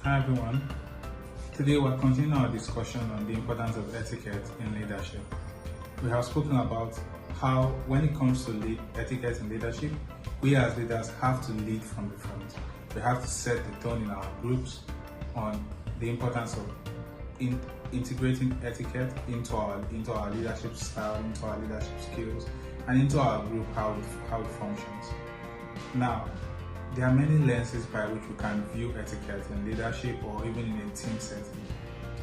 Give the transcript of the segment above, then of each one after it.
Hi everyone. Today we're continuing our discussion on the importance of etiquette in leadership. We have spoken about how, when it comes to etiquette in leadership, we as leaders have to lead from the front. We have to set the tone in our groups on the importance of integrating etiquette into our leadership style, into our leadership skills, and into our group, how it functions. Now, there are many lenses by which we can view etiquette in leadership or even in a team setting.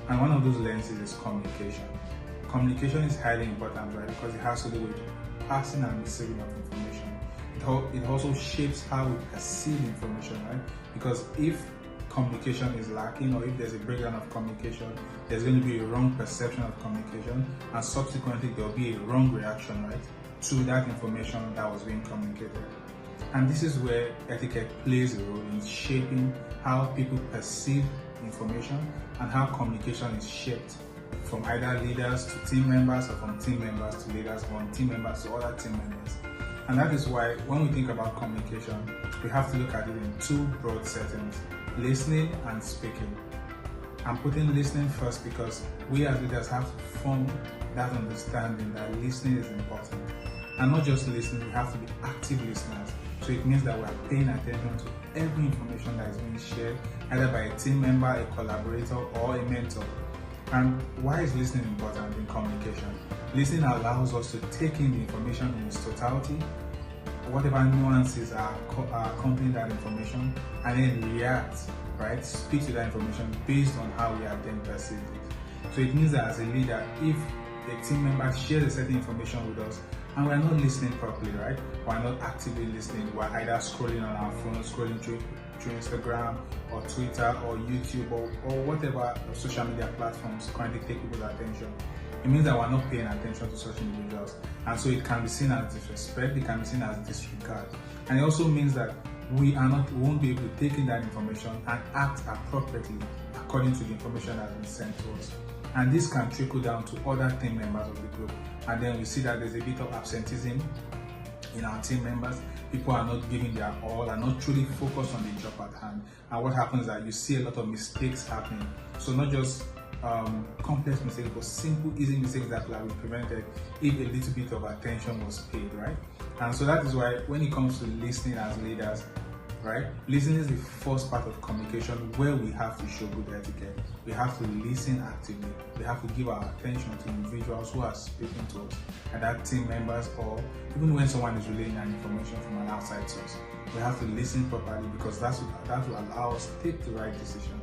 And one of those lenses is communication. Communication is highly important, right? Because it has to do with passing and receiving of information. It also shapes how we perceive information, right? Because if communication is lacking, or if there's a breakdown of communication, there's going to be a wrong perception of communication, and subsequently there'll be a wrong reaction, right, to that information that was being communicated. And this is where etiquette plays a role in shaping how people perceive information and how communication is shaped from either leaders to team members, or from team members to leaders, or from team members to other team members. And that is why when we think about communication, we have to look at it in two broad settings: listening and speaking. I'm putting listening first because we as leaders have to form that understanding that listening is important. And not just listening, we have to be active listeners. So it means that we are paying attention to every information that is being shared, either by a team member, a collaborator, or a mentor. And why is listening important in communication? Listening allows us to take in the information in its totality, whatever nuances are accompanying that information, and then react, right? Speak to that information based on how we have then perceived it. So it means that as a leader, if a team member shares a certain information with us, and we're not listening properly, right? We're not actively listening. We're either scrolling on our phone, scrolling through Instagram or Twitter or YouTube or whatever social media platforms currently take people's attention. It means that we're not paying attention to such individuals. And so it can be seen as disrespect, it can be seen as disregard. And it also means that we won't be able to take in that information and act appropriately according to the information that has been sent to us. And this can trickle down to other team members of the group. And then we see that there's a bit of absenteeism in our team members. People are not giving their all, are not truly focused on the job at hand. And what happens is that you see a lot of mistakes happening. So not just complex mistakes, but simple, easy mistakes that could have been prevented if a little bit of attention was paid, right? And so that is why when it comes to listening as leaders, right? Listening is the first part of communication where we have to show good etiquette. We have to listen actively. We have to give our attention to individuals who are speaking to us, either team members or even when someone is relaying an information from an outside source. We have to listen properly because that will allow us to take the right decision.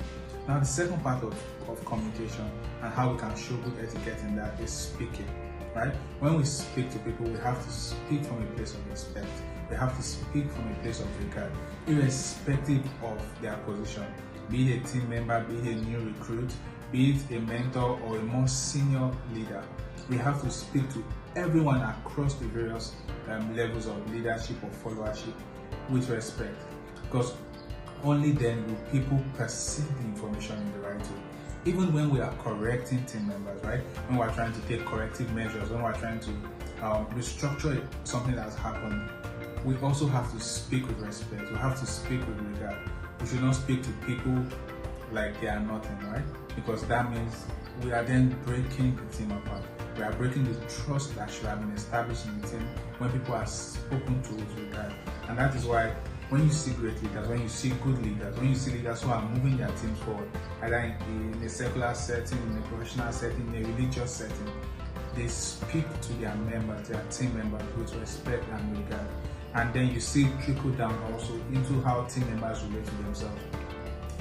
Now, the second part of communication and how we can show good etiquette in that is speaking, right? When we speak to people, we have to speak from a place of respect. We have to speak from a place of regard, irrespective of their position, be it a team member, be it a new recruit, be it a mentor or a more senior leader. We have to speak to everyone across the various levels of leadership or followership with respect, because only then will people perceive the information in the right way. Even when we are correcting team members, right? When we're trying to take corrective measures, when we're trying to restructure something that has happened, we also have to speak with respect. We have to speak with regard. We should not speak to people like they are nothing, right? Because that means we are then breaking the team apart. We are breaking the trust that should have been established in the team when people are spoken to with regard. And that is why when you see great leaders, when you see good leaders, when you see leaders who are moving their teams forward, either in a secular setting, in a professional setting, in a religious setting, they speak to their members, their team members with respect and regard. And then you see it trickle down also into how team members relate to themselves.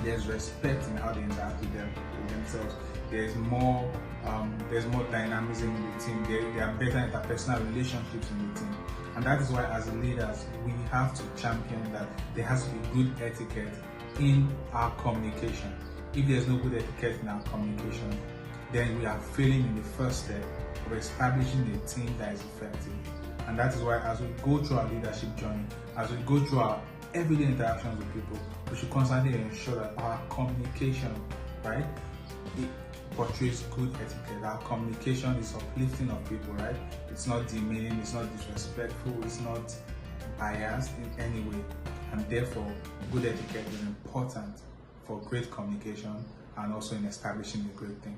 There's respect in how they interact with themselves. There's more dynamism in the team. There are better interpersonal relationships in the team. And that is why as leaders, we have to champion that there has to be good etiquette in our communication. If there's no good etiquette in our communication, then we are failing in the first step of establishing a team that is effective. And that is why as we go through our leadership journey, as we go through our everyday interactions with people, we should constantly ensure that our communication, right, it portrays good etiquette. Our communication is uplifting of people, right? It's not demeaning, it's not disrespectful, it's not biased in any way. And therefore, good etiquette is important for great communication and also in establishing a great team.